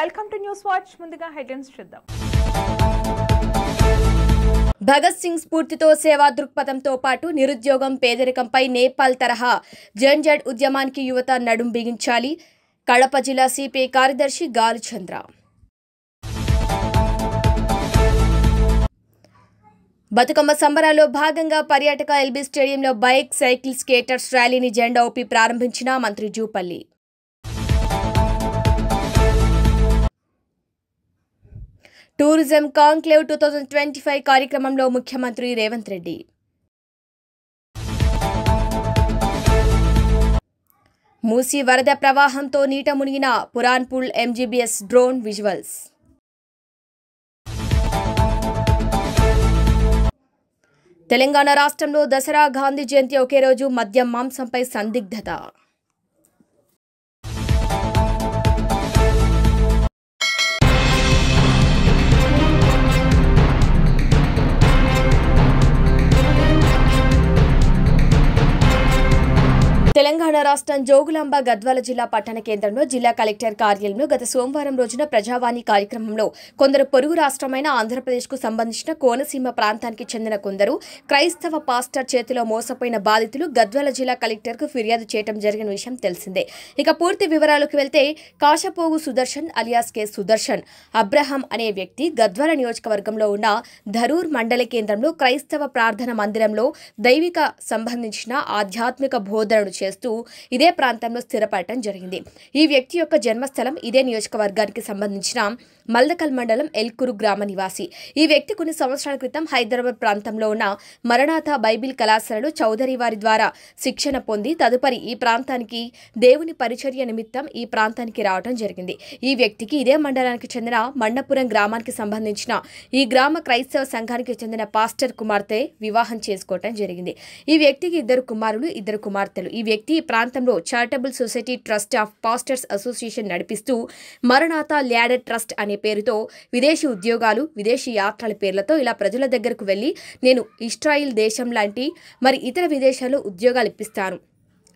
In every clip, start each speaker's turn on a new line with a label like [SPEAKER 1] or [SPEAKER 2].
[SPEAKER 1] Welcome to news watch. ముందుగా headlines చూద్దాం.
[SPEAKER 2] భగత్ సింగ్ స్ఫూర్తితో సేవా దృక్పథంతో పాటు నిరుద్యోగం, పేదరికంపై నేపాల్ తరహా జంజడ్ ఉద్యమానికి యువత నడుం బిగించాలి. కడప జిల్లా సిపిఐ కార్యదర్శి గాలిచంద్ర. బతుకమ్మ సంబరాల్లో భాగంగా పర్యాటక ఎల్బీ స్టేడియంలో బైక్, సైకిల్, స్కేటర్స్ ర్యాలీని జెండా ఊపి ప్రారంభించిన మంత్రి జూపల్లి. టూరిజం కాంక్లేవ్ 2025 కార్యక్రమంలో ముఖ్యమంత్రి రేవంత్ రెడ్డి. మూసీ వరద ప్రవాహంతో నీట మునిగిన పురాన్పూల్ ఎంజీబీఎస్ డ్రోన్ విజువల్స్. తెలంగాణ రాష్ట్రంలో దసరా, గాంధీ జయంతి ఒకే రోజు, మద్యం, మాంసంపై సందిగ్ధత. తెలంగాణ రాష్ట్రం జోగులాంబ గద్వాల జిల్లా పట్టణ కేంద్రంలో జిల్లా కలెక్టర్ కార్యాలయంలో గత సోమవారం రోజున ప్రజావాణి కార్యక్రమంలో కొందరు పొరుగు రాష్ట్రమైన ఆంధ్రప్రదేశ్కు సంబంధించిన కోనసీమ ప్రాంతానికి చెందిన కొందరు క్రైస్తవ పాస్టర్ చేతిలో మోసపోయిన బాధితులు గద్వాల జిల్లా కలెక్టర్కు ఫిర్యాదు చేయడం జరిగిన విషయం తెలిసిందే. ఇక పూర్తి వివరాలకు వెళ్తే Kashapogu Sudarshan alias K Sudarshan Abraham అనే వ్యక్తి గద్వాల నియోజకవర్గంలో ఉన్న ధరూర్ మండల కేంద్రంలో క్రైస్తవ ప్రార్థన మందిరంలో దైవిక సంబంధించిన ఆధ్యాత్మిక బోధనను చేస్తూ ఇదే ప్రాంతంలో స్థిరపడటం జరిగింది. ఈ వ్యక్తి యొక్క జన్మస్థలం ఇదే నియోజకవర్గానికి సంబంధించిన మల్దకల్ మండలం ఎల్కురు గ్రామ నివాసి. ఈ వ్యక్తి కొన్ని సంవత్సరాల క్రితం హైదరాబాద్ ప్రాంతంలో ఉన్న మరణాథ బైబిల్ కళాశాలలో చౌదరి వారి ద్వారా శిక్షణ పొంది తదుపరి ఈ ప్రాంతానికి దేవుని పరిచర్య నిమిత్తం ఈ ప్రాంతానికి రావడం జరిగింది. ఈ వ్యక్తికి ఇదే మండలానికి చెందిన మన్నపురం గ్రామానికి సంబంధించిన ఈ గ్రామ క్రైస్తవ సంఘానికి చెందిన పాస్టర్ కుమార్తె వివాహం చేసుకోవటం జరిగింది. ఈ వ్యక్తికి 2 కుమారులు, 2 కుమార్తెలు. ఈ వ్యక్తి ఈ ప్రాంతంలో charitable society trust of pastors association నడిపిస్తూ మరణాథ ల్యాడర్ ట్రస్ట్ అనే పేరుతో విదేశీ ఉద్యోగాలు, విదేశీ యాత్రల పేర్లతో ఇలా ప్రజల దగ్గరకు వెళ్లి నేను ఇస్రాయిల్ దేశం లాంటి మరి ఇతర విదేశాల్లో ఉద్యోగాలు ఇప్పిస్తాను,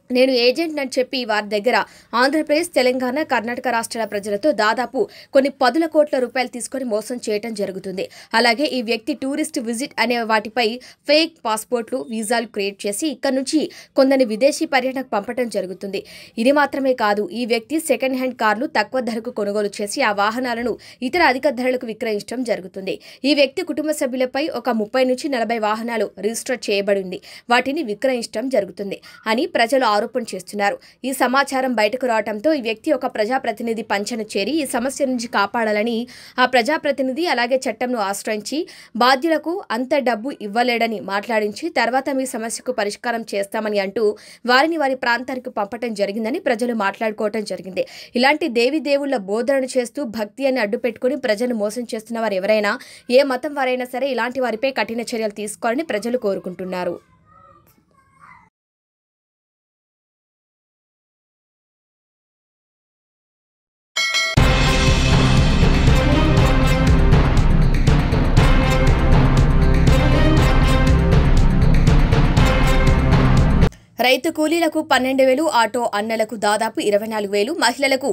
[SPEAKER 2] నేను ఏజెంట్ అని చెప్పి వారి దగ్గర ఆంధ్రప్రదేశ్, తెలంగాణ, కర్ణాటక రాష్ట్రాల ప్రజలతో దాదాపు కొన్ని 10 కోట్ల రూపాయలు తీసుకొని మోసం చేయడం జరుగుతుంది. అలాగే ఈ వ్యక్తి టూరిస్ట్ విజిట్ అనే వాటిపై ఫేక్ పాస్పోర్ట్లు, వీసాలు క్రియేట్ చేసి ఇక్కడ నుంచి కొందరిని విదేశీ పర్యటనకు పంపడం జరుగుతుంది. ఇది మాత్రమే కాదు, ఈ వ్యక్తి సెకండ్ హ్యాండ్ కార్లు తక్కువ ధరకు కొనుగోలు చేసి ఆ వాహనాలను ఇతర అధిక ధరలకు విక్రయించడం జరుగుతుంది. ఈ వ్యక్తి కుటుంబ సభ్యులపై ఒక 30 నుంచి 40 వాహనాలు రిజిస్టర్ చేయబడింది, వాటిని విక్రయించడం జరుగుతుంది అని ప్రజలు ఆరోపణ చేస్తున్నారు. ఈ సమాచారం బయటకు రావడంతో ఈ వ్యక్తి ఒక ప్రజాప్రతినిధి పంచన చేరి ఈ సమస్య నుంచి కాపాడాలని ఆ ప్రజాప్రతినిధి అలాగే చట్టంను ఆశ్రయించి బాధ్యులకు అంత డబ్బు ఇవ్వలేడని మాట్లాడించి తర్వాత మీ సమస్యకు పరిష్కారం చేస్తామని అంటూ వారిని వారి ప్రాంతానికి పంపటం జరిగిందని ప్రజలు మాట్లాడుకోవటం జరిగింది. ఇలాంటి దేవుళ్ళ బోధనను చేస్తూ భక్తి అని అడ్డు పెట్టుకుని ప్రజలు మోసం చేస్తున్న వారు ఎవరైనా, ఏ మతం వారైనా సరే ఇలాంటి వారిపై కఠిన చర్యలు తీసుకోవాలని ప్రజలు కోరుకుంటున్నారు. రైతు కూలీలకు 12,000, ఆటో అన్నలకు దాదాపు 24,000, మహిళలకు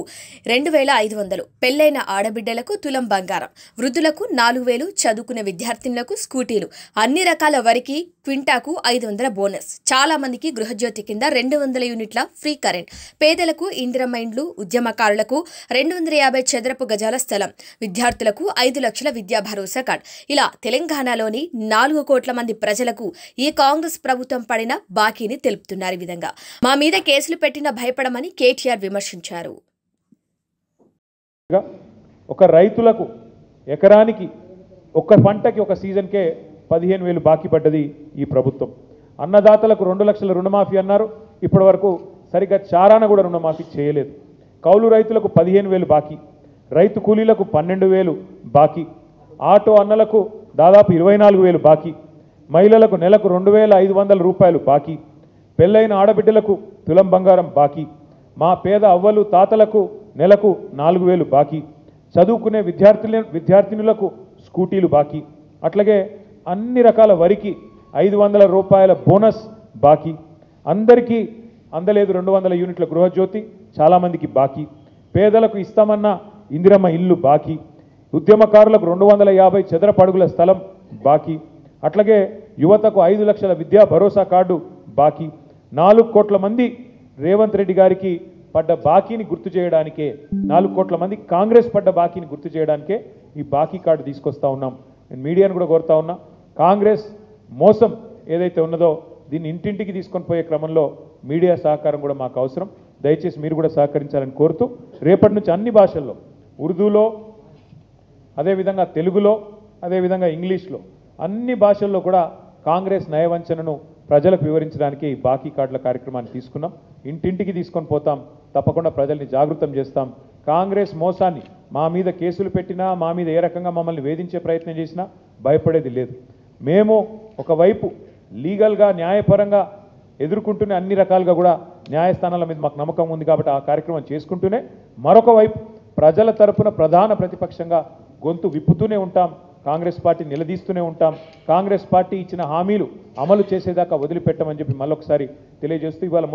[SPEAKER 2] 2,500, పెళ్లైన ఆడబిడ్డలకు తులం బంగారం, వృద్ధులకు 4,000, చదువుకునే విద్యార్థినులకు స్కూటీలు, అన్ని రకాల వరికి క్వింటాకు 500 బోనస్, చాలా మందికి గృహజ్యోతి కింద 200 యూనిట్ల ఫ్రీ కరెంట్, పేదలకు ఇందిరమ్మ ఇండ్లు, ఉద్యమకారులకు 250 చదరపు గజాల స్థలం, విద్యార్థులకు 5 లక్షల విద్యా భరోసా కార్డ్. ఇలా తెలంగాణలోని 4 కోట్ల మంది ప్రజలకు ఈ కాంగ్రెస్ ప్రభుత్వం పడిన బాకీని తెలుపుతున్నారు. ఈ విధంగా మా మీద కేసులు పెట్టిన భయపడమని కేటీఆర్ విమర్శించారు.
[SPEAKER 3] ఒక రైతులకు ఎకరానికి ఒక్క పంటకి ఒక సీజన్కే 15,000 బాకీ పడ్డది ఈ ప్రభుత్వం. అన్నదాతలకు 2 లక్షల రుణమాఫీ అన్నారు, ఇప్పటి వరకు సరిగ్గా చారాన కూడా రుణమాఫీ చేయలేదు. కౌలు రైతులకు 15,000 బాకీ, రైతు కూలీలకు 12,000 బాకీ, ఆటో అన్నలకు దాదాపు 24,000 బాకీ, మహిళలకు నెలకు 2,500 రూపాయలు బాకీ, పెళ్ళైన ఆడబిడ్డలకు తులం బంగారం బాకీ, మా పేద అవ్వలు తాతలకు నెలకు 4,000 బాకీ, చదువుకునే విద్యార్థినులకు స్కూటీలు బాకీ, అట్లాగే అన్ని రకాల వరికి 500 రూపాయల బోనస్ బాకీ, అందరికీ అందలేదు 200 యూనిట్ల గృహజ్యోతి చాలామందికి బాకీ, పేదలకు ఇస్తామన్న ఇందిరమ్మ ఇల్లు బాకీ, ఉద్యమకారులకు 250 చదరపు అడుగుల స్థలం బాకీ, అట్లాగే యువతకు 5 లక్షల విద్యా భరోసా కార్డు బాకీ, 4 కోట్ల మంది రేవంత్ రెడ్డి గారికి పడ్డ బాకీని గుర్తు చేయడానికే, 4 కోట్ల మంది కాంగ్రెస్ పడ్డ బాకీని గుర్తు చేయడానికే ఈ బాకీ కార్డు తీసుకొస్తా ఉన్నాం. నేను మీడియాను కూడా కోరుతా ఉన్నా, కాంగ్రెస్ మోసం ఏదైతే ఉన్నదో దీన్ని ఇంటింటికి తీసుకొని పోయే క్రమంలో మీడియా సహకారం కూడా మాకు అవసరం. దయచేసి మీరు కూడా సహకరించాలని కోరుతూ రేపటి నుంచి అన్ని భాషల్లో, ఉర్దూలో, అదేవిధంగా తెలుగులో, అదేవిధంగా ఇంగ్లీష్లో, అన్ని భాషల్లో కూడా కాంగ్రెస్ నయవంచనను ప్రజలకు వివరించడానికి బాకీ కార్డుల కార్యక్రమాన్ని తీసుకున్నాం. ఇంటింటికి తీసుకొని పోతాం, తప్పకుండా ప్రజల్ని జాగృతం చేస్తాం. కాంగ్రెస్ మోసాన్ని మా మీద కేసులు పెట్టినా, మా మీద ఏ రకంగా మమ్మల్ని వేధించే ప్రయత్నం చేసినా భయపడేది లేదు. మేము ఒకవైపు లీగల్గా న్యాయపరంగా ఎదుర్కొంటూనే అన్ని రకాలుగా కూడా న్యాయస్థానాల మీద మాకు నమ్మకం ఉంది కాబట్టి ఆ కార్యక్రమం చేసుకుంటూనే, మరొక వైపు ప్రజల తరపున ప్రధాన ప్రతిపక్షంగా గొంతు విప్పుతూనే ఉంటాం, కాంగ్రెస్ పార్టీ నిలదీస్తూనే ఉంటాం. కాంగ్రెస్ పార్టీ ఇచ్చిన హామీలు అమలు చేసేదాకా వదిలిపెట్టమని చెప్పి మళ్ళొకసారి తెలియజేస్తూ ఇవాళ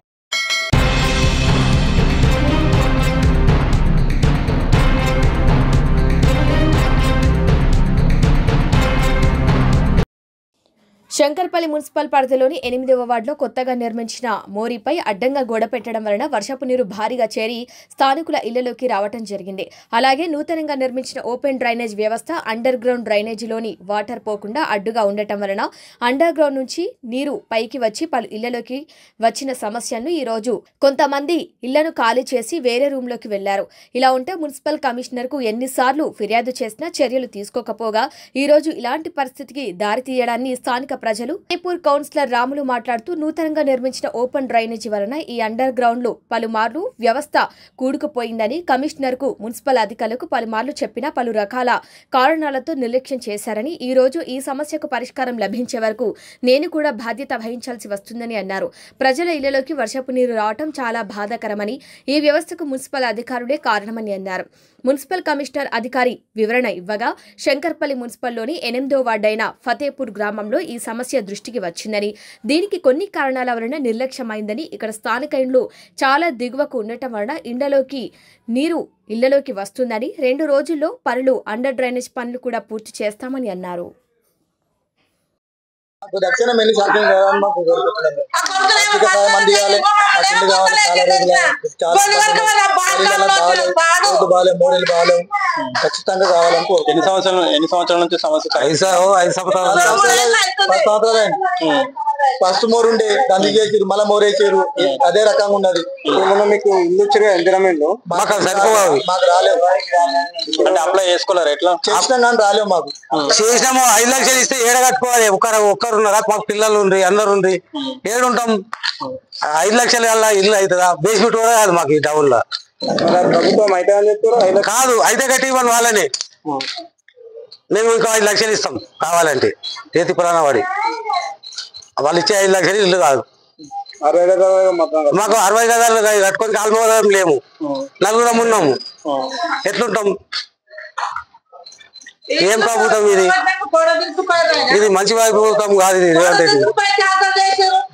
[SPEAKER 2] శంకర్పల్లి మున్సిపల్ పరిధిలోని 8వ వార్డులో కొత్తగా నిర్మించిన మోరీపై అడ్డంగా గోడ పెట్టడం వలన వర్షపు నీరు భారీగా చేరి స్థానికుల ఇళ్లలోకి రావడం జరిగింది. అలాగే నూతనంగా నిర్మించిన ఓపెన్ డ్రైనేజ్ వ్యవస్థ అండర్ గ్రౌండ్ డ్రైనేజీలోని వాటర్ పోకుండా అడ్డుగా ఉండటం వలన అండర్ గ్రౌండ్ నుంచి నీరు పైకి వచ్చి పలు ఇళ్లలోకి వచ్చిన సమస్యను ఈ రోజు కొంతమంది ఇళ్లను ఖాళీ చేసి వేరే రూమ్లోకి వెళ్లారు. ఇలా ఉంటే మున్సిపల్ కమిషనర్కు ఎన్నిసార్లు ఫిర్యాదు చేసినా చర్యలు తీసుకోకపోగా ఈ రోజు ఇలాంటి పరిస్థితికి దారితీయడాన్ని స్థానిక ప్రజలు జైపూర్ కౌన్సిలర్ రాములు మాట్లాడుతూ నూతనంగా నిర్మించిన ఓపెన్ డ్రైనేజీ వలన ఈ అండర్ గ్రౌండ్ లో పలుమార్లు వ్యవస్థ కూడుకుపోయిందని కమిషనర్ కు మున్సిపల్ అధికారులకు పలుమార్లు చెప్పినా పలు రకాల కారణాలతో నిర్లక్ష్యం చేశారని ఈ రోజు ఈ సమస్యకు పరిష్కారం లభించే వరకు నేను కూడా బాధ్యత వహించాల్సి వస్తుందని అన్నారు. ప్రజల ఇళ్లలోకి వర్షపు నీరు రావడం చాలా బాధాకరమని, ఈ వ్యవస్థకు మున్సిపల్ అధికారులే కారణమని అన్నారు. మున్సిపల్ కమిషనర్ అధికారి వివరణ ఇవ్వగా శంకర్పల్లి మున్సిపల్లోని 8వ వార్డైన ఫతేపూర్ గ్రామంలో ఈ సమస్య దృష్టికి వచ్చిందని, దీనికి కొన్ని కారణాల వలన నిర్లక్ష్యమైందని, ఇక్కడ స్థానిక ఇండ్లు చాలా దిగువకు ఉండటం వలన ఇండ్లలోకి నీరు ఇళ్లలోకి వస్తుందని, 2 రోజుల్లో పనులు అండర్ డ్రైనేజ్ పనులు కూడా పూర్తి చేస్తామని అన్నారు.
[SPEAKER 4] దక్షిణం ఎన్ని సాధ్యం కావాలని మాకు మంది కావాలి, మాకు ఇల్లు కావాలి, చాలా బాగాలేదు, మోడీలు బాగాలేవు, ఖచ్చితంగా కావాలని కోరుకుంటున్నాం.
[SPEAKER 5] ఎన్ని సంవత్సరాల నుంచి సమస్య?
[SPEAKER 4] 5 సంవత్సరాలు ఫస్ట్ మోర్ ఉండే దాన్ని చేసారు, మళ్ళీ మోర్ వేసారు, అదే రకంగా ఉన్నది.
[SPEAKER 5] మీకు ఇల్లు వచ్చారు ఎంజాయ్మెంట్
[SPEAKER 4] మాకు సరిపోవాలి, మాకు రాలేవు.
[SPEAKER 5] అంటే అప్లై చేసుకోలేరు, ఎట్లా
[SPEAKER 4] చేసినా కానీ రాలేవు. మాకు
[SPEAKER 6] చేసినాము 5 లక్షలు ఇస్తే ఏడ కట్టుకోవాలి, ఒక్కరున్నారా, మాకు పిల్లలు ఉండ్రి, అందరు ఉండ్రి, ఏడుంటాం. 5 లక్షల కల్లా ఇల్లు అవుతుందా? బేస్మెంట్ కూడా కాదు మాకు ఈ టౌన్ లో.
[SPEAKER 5] ప్రభుత్వం అయితే అని చెప్తారు
[SPEAKER 6] కాదు, అయితే కట్టి ఇవ్వను వాళ్ళని, మేము ఇంకా 5 లక్షలు ఇస్తాం కావాలంటే. రేతి పురాణ వాడి వాళ్ళు ఇచ్చే 5 లక్షలు ఇల్లు కాదు.
[SPEAKER 5] 60 గజాలు మొత్తం
[SPEAKER 6] మాకు 60 గజాలు కట్టుకొని కాల్మోదం లేము, నలుగురం ఉన్నాము, ఎట్లుంటాం? ఏం ప్రభుత్వం ఇది? ఇది మంచి ప్రభుత్వం కాదు. ఇది రేవంత్ రెడ్డి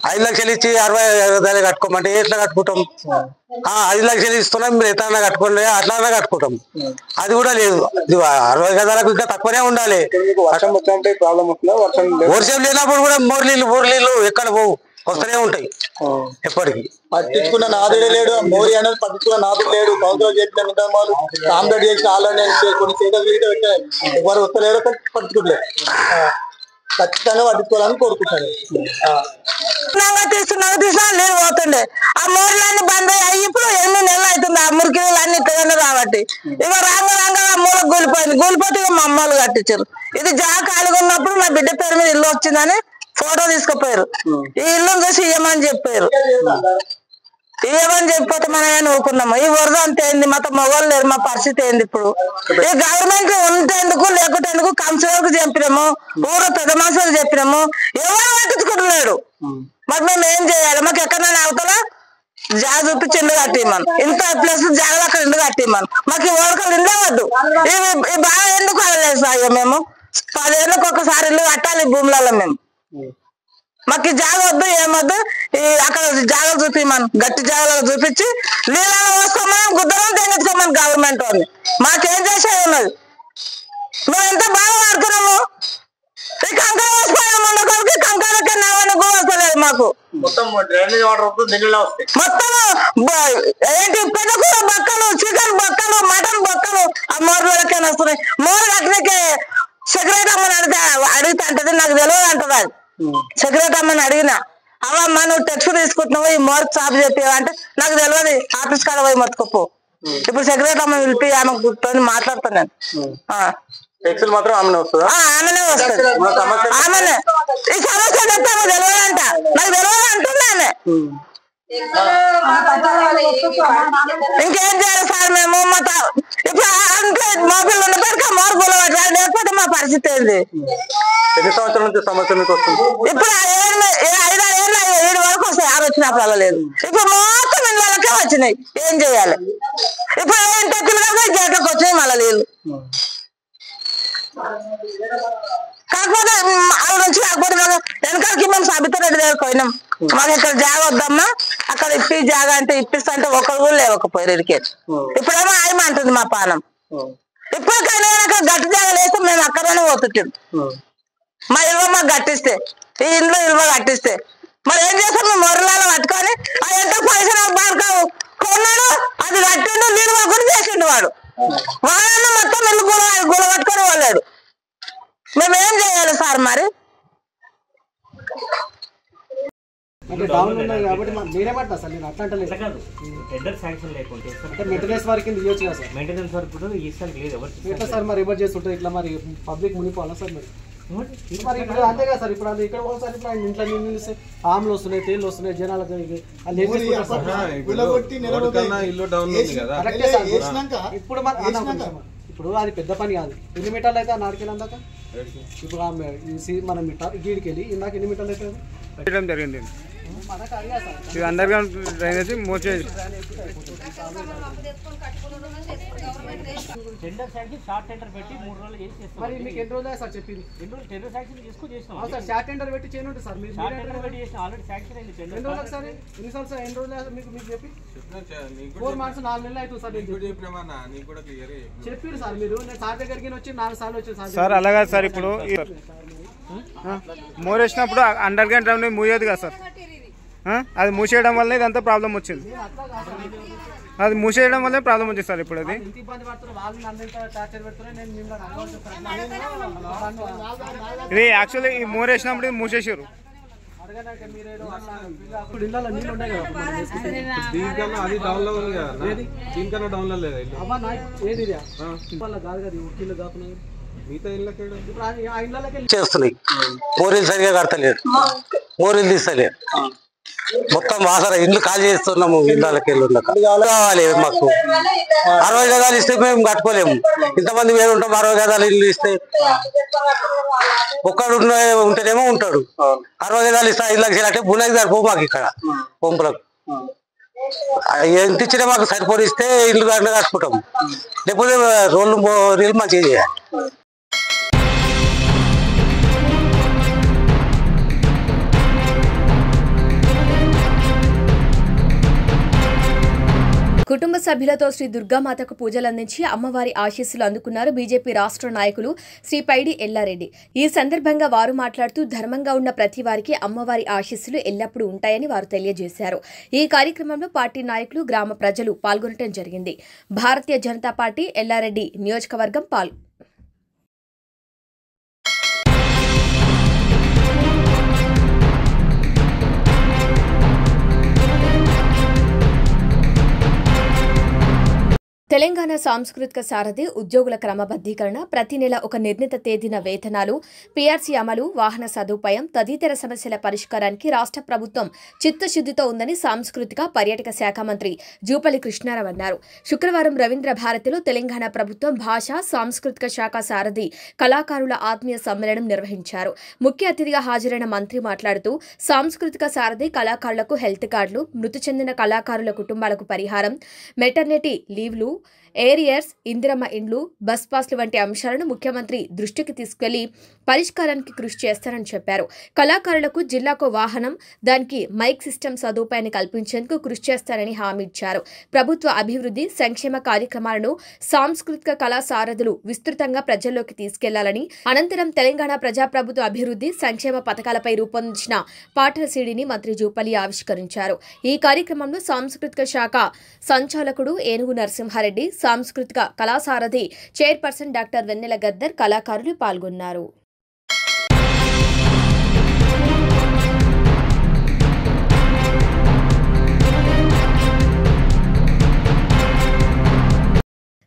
[SPEAKER 6] 5 లక్షలు ఇచ్చి 60 గజాలు కట్టుకోమంటే ఎట్లా కట్టుకుంటాం? 5 లక్షలు ఇస్తున్నాం, మీరు ఎట్లా కట్టుకోండి, అట్లానే కట్టుకుంటాం. అది కూడా లేదు. 60 గజాలకు ఇంకా తక్కువనే ఉండాలి.
[SPEAKER 5] వర్షం వచ్చినప్పుడు ప్రాబ్లం వస్తుందా?
[SPEAKER 6] వర్షం లేనప్పుడు కూడా బోర్లీలు ఎక్కడ పోవు, వస్తూనే ఉంటాయి ఎప్పటికీ.
[SPEAKER 4] పట్టించుకున్న నాదుడే లేడు, మోరీ అనేది పట్టించుకున్న నాదుడు లేడు. కౌన్సిలర్ చెప్పిన వాళ్ళు కాంప్లైంట్ చేసిన ఆల్రెడీ కొన్ని చేతులు పెట్టారు, ఎవరు వస్తలేరు, పట్టించుకోలేదు. ఖచ్చితంగా పట్టించుకోవాలని కోరుకుంటాను.
[SPEAKER 7] తీస్తున్నా నీరు పోతుండే, ఆ మోర్లన్నీ బంద్ అయ్యి ఇప్పుడు 8 నెలలు అవుతుంది. ఆ మురికి అన్ని ఇక్కడనే కాబట్టి ఇక రాంగ మూలకు కూలిపోయింది. కూలిపోతే ఇక మా అమ్మలు కట్టించారు. ఇది జాగా ఖాళీగా ఉన్నప్పుడు నా బిడ్డ పేరు మీద ఇల్లు వచ్చిందని ఫోటో తీసుకుపోయారు. ఈ ఇల్లుని చూసి ఇయ్యమని చెప్పారు. ఇవ్వమని చెప్పిపోతే మనం ఏమైనా ఊరుకున్నాము. ఈ వరద అంతే అయింది, మొత్తం మొగోళ్ళు లేరు. మా పరిస్థితి ఏంది ఇప్పుడు? ఈ గవర్నమెంట్ ఉంటేందుకు లేకుంటేందుకు కౌన్సిలర్కు చెప్పినాము, ఊరు పెద్ద మనుషులకు చెప్పినాము, ఎవరు పట్టించుకుంటున్నాడు. మాకు మేము ఏం చేయాలి? మాకు ఎక్కడైనా అవతల జాగ చూపించి ఇల్లు కట్టిమను, ఇంత ప్లస్ జాగ్రత్త అక్కడ ఇల్లు కట్టిమను. మాకు ఈ ఓడకలు ఇల్లే వద్దు. ఈ బాగా ఎందుకు అడలేదు సార్? మేము 10 ఏళ్ళకి ఒకసారి ఇల్లు కట్టాలి భూములలో. మేము మాకు జాగ వద్దు ఏమొద్దు, ఈ అక్కడ జాగలు చూపించమని గట్టి జాగలు చూపించి నీళ్ళలో వస్తామని గుద్దరం తెగించుకోమని గవర్నమెంట్ వాళ్ళు మాకేం చేసేది ఉన్నది. మేము ఎంత బాగా వాడుతున్నాము. ఈ కంకర వేసుకోవడం ఉండకొరికి కంకరకే నావని వస్తలేదు మాకు. మొత్తం ఏంటి పెద్దకూర బక్కలు, చికెన్ బక్కలు, మటన్ బక్కలు ఆ మోర్లకే వస్తున్నాయి. మోర్ కట్టడానికి సెక్రటరీ అమ్మని అడిగితే అంటది నాకు తెలియదు అంటది. అది సెక్రటరీ అమ్మని అడిగినా అవమ్మా నువ్వు టెక్స్ట్ తీసుకుంటున్నావు ఈ మోర్ చాపు చెప్పావు అంటే నాకు తెలియదు ఆఫీస్ కాడ పోయి మొత్తుకోపో. ఇప్పుడు సెక్రటరీ అమ్మని పిలిపి ఆమె మాట్లాడతాను నేను.
[SPEAKER 5] టెక్స్టైల్ మాత్రం ఆమెనే వస్తుందా?
[SPEAKER 7] ఆమెనే వస్తుంది. ఆమెనే ఈ సమస్య చెప్తాను తెలియదంట నాకు తెలియదు అంటుంది ఆమె. ఇంకేం చేయాలి సార్ మేము ఇప్పుడు మా పిల్లలు ఉన్నప్పటికీ మోరు పూల లేకపోతే మా పరిస్థితి ఏంది?
[SPEAKER 5] ఎన్ని సంవత్సరాల నుంచి సమస్య మీకు వస్తుంది?
[SPEAKER 7] ఇప్పుడు 7 వరకు వస్తాయి. 6 వచ్చినప్పుడు లేదు. ఇప్పుడు మొత్తం ఇళ్ళకే వచ్చినాయి. ఏం చేయాలి? ఇప్పుడు ఏం తెచ్చులు కదా గేట్లకు వచ్చినాయి మళ్ళీ నీళ్ళు. కాకపోతే అది నుంచి కాకపోతే వెనకాలకి మేము సబితా రెడ్డి దగ్గర పోయినాం. మాకు ఇక్కడ జాగ వద్దమ్మా అక్కడ జాగ అంటే ఇప్పిస్తా అంటే ఒకరు కూడా లేవకపోయారు ఇరికేట్. ఇప్పుడేమో ఆయమంటుంది మా పానం. ఇప్పటికైనా అక్కడ గట్టి జాగ లేస్తే మేము అక్కడనే పోతుంటాం. మా ఇల్వ మాకు కట్టిస్తే ఈ ఇంట్లో ఇల్వ కట్టిస్తే మరి ఏం చేస్తాం? మేము మొరలాలో పట్టుకొని ఎంత పైసలు బాడుకావు కొన్నాడు అది కట్టిండు నీళ్ళు కూడా చేసిండు వాడు. వాళ్ళని మొత్తం ఇల్లు గుల పట్టుకొని వాళ్ళాడు. మేమేం చేయాలి సార్ మరి?
[SPEAKER 8] అంటే డౌన్ ఉన్నాయి కాబట్టి మీరేమంటారు సార్? నేను అట్లా అంటలేదు.
[SPEAKER 9] టెండర్ శాంక్షన్ లేకుంటే
[SPEAKER 8] అంటే మెయింటెనెన్స్ వరకు ఇవ్వచ్చు కదా సార్?
[SPEAKER 9] మెయింటెనెన్స్ వరకు కూడా ఇస్తానికి లేదు.
[SPEAKER 8] ఎట్లా సార్ మరి ఎవరు చేస్తుంటారు ఇట్లా? మరి పబ్లిక్ మునిపోవాలా సార్? మరి ఇప్పుడు అంతే కదా సార్. ఇప్పుడు అది ఇక్కడ పోవాలి సార్. ఇప్పుడు ఇంట్లో నీళ్ళు ఇస్తే ఆమ్లు వస్తున్నాయి, తేళ్ళు వస్తున్నాయి, జనాలకు ఇప్పుడు అది పెద్ద పని కాదు. ఎన్ని మీటర్లు అయితే ఆ నాడికెళ్ళి అందాక ఇప్పుడు మనం గీడికి వెళ్ళి ఇందాక ఎన్ని మీటర్లు అయితే
[SPEAKER 10] జరిగింది. ఇది అండర్ గ్రౌండ్ డ్రైనేజ్ మోచేది.
[SPEAKER 9] టెండర్ శాంక్షన్ షార్ట్ టెండర్ పెట్టి 3 రోజులు చేసి చేస్తాం.
[SPEAKER 8] మరి మీకు ఎన్ని రోజులు సార్ చెప్పింది?
[SPEAKER 9] టెండర్ శాంక్షన్ తీసుకొని చేసినాం
[SPEAKER 8] సార్. షార్ట్ టెండర్ పెట్టి చేయనుంటే సార్ మీరు
[SPEAKER 9] షార్ట్ టెండర్ పెట్టి చేసిన ఆల్రెడీ శాంక్షన్ అయింది.
[SPEAKER 8] ఎన్ని రోజులకు సార్? ఎన్నిసార్లు సార్? ఎన్ని రోజులు మీకు చెప్పి 4 months 4 నెలలు అవుతుంది సార్. చెప్పారు సార్ మీరు. నేను సార్ దగ్గరికి వచ్చి 4 సార్లు వచ్చాను
[SPEAKER 10] సార్. అలాగా సార్. ఇప్పుడు మోర్ వేసినప్పుడు అండర్ గ్రౌండ్ డ్రైనేజ్ మూయేది కదా సార్. అది మూసేయడం వల్ల ఇదంతా ప్రాబ్లం వచ్చింది. అది మూసేయడం వల్లే ప్రాబ్లం వచ్చింది సార్. ఇప్పుడు అది ఇది యాక్చువల్లీ ఈ మోర్ వేసినప్పుడు ఇది మూసేసారు.
[SPEAKER 5] దీనికన్నా అది డౌన్ లో ఉంది కదా, దీనికన్నా డౌన్ లో లేదు.
[SPEAKER 6] చేస్తున్నాయి. మోరీలు సరిగా కడతలేడు, మోరీలు తీస్తలేడు. మొత్తం వాసన ఇల్లు ఖాళీ చేస్తున్నాము. ఇళ్ళకి వెళ్ళి కావాలి మాకు 60 గదాలు ఇస్తే మేము కట్టుకోలేము. ఇంతమంది వేరు ఉంటాం. 60 గదాలు ఇల్లు ఇస్తే ఒక్కడు ఉంటేనేమో ఉంటాడు. 60 గదాలు ఇస్తే 5 లక్షలు అంటే బునకి సరిపో మాకు ఇక్కడ పంపులకు. ఎంత ఇచ్చినా మాకు సరిపోనిస్తే ఇల్లు కట్టుకుంటాం. లేకపోతే రోడ్లు మంచిగా చేయాలి.
[SPEAKER 2] కుటుంబ సభ్యులతో శ్రీ దుర్గామాతకు పూజలందించి అమ్మవారి ఆశీస్సులు అందుకున్నారు బీజేపీ రాష్ట్ర నాయకులు శ్రీ పైడి ఎల్లారెడ్డి. ఈ సందర్భంగా వారు మాట్లాడుతూ ధర్మంగా ఉన్న ప్రతి వారికి అమ్మవారి ఆశీస్సులు ఎల్లప్పుడూ ఉంటాయని వారు తెలియజేశారు. ఈ కార్యక్రమంలో పార్టీ నాయకులు, గ్రామ ప్రజలు పాల్గొనడం జరిగింది. భారతీయ జనతా పార్టీ ఎల్లారెడ్డి నియోజకవర్గం తెలంగాణ సాంస్కృతిక సారథి ఉద్యోగుల క్రమబద్దీకరణ, ప్రతి నెల ఒక నిర్ణీత తేదీన వేతనాలు, పీఆర్సీ అమలు, వాహన సదుపాయం తదితర సమస్యల పరిష్కారానికి రాష్ట్ర ప్రభుత్వం చిత్తశుద్దితో ఉందని సాంస్కృతిక పర్యాటక శాఖ మంత్రి జూపల్లి కృష్ణారావు అన్నారు. శుక్రవారం రవీంద్ర భారతిలో తెలంగాణ ప్రభుత్వం భాషా సాంస్కృతిక శాఖ సారథి కళాకారుల ఆత్మీయ సమ్మేళనం నిర్వహించారు. ముఖ్య అతిథిగా హాజరైన మంత్రి మాట్లాడుతూ సాంస్కృతిక సారథి కళాకారులకు హెల్త్ కార్డులు, మృతి చెందిన కళాకారుల కుటుంబాలకు పరిహారం, మెటర్నిటీ లీవ్లు, ఏరియర్స్, ఇందిరమ్మ ఇండ్లు, బస్ పాస్లు వంటి అంశాలను ముఖ్యమంత్రి దృష్టికి తీసుకెళ్లి పరిష్కారానికి కృషి చేస్తారని చెప్పారు. కళాకారులకు జిల్లాకు వాహనం, దానికి మైక్ సిస్టమ్ సదుపాయాన్ని కల్పించేందుకు కృషి చేస్తారని హామీ ఇచ్చారు. ప్రభుత్వ అభివృద్ధి, సంక్షేమ కార్యక్రమాలను సాంస్కృతిక కళా సారథులు విస్తృతంగా ప్రజల్లోకి తీసుకెళ్లాలని, అనంతరం తెలంగాణ ప్రజాప్రభుత్వ అభివృద్ధి, సంక్షేమ పథకాలపై రూపొందించిన పాటల సీడీని మంత్రి జూపల్లి ఆవిష్కరించారు. ఈ కార్యక్రమంలో సాంస్కృతిక శాఖ సంచాలకుడు ఏనుగు నరసింహారెడ్డి, సాంస్కృతిక కళాసారథి చైర్పర్సన్ డాక్టర్ వెన్నెల గద్దర్, కళాకారులు పాల్గొన్నారు.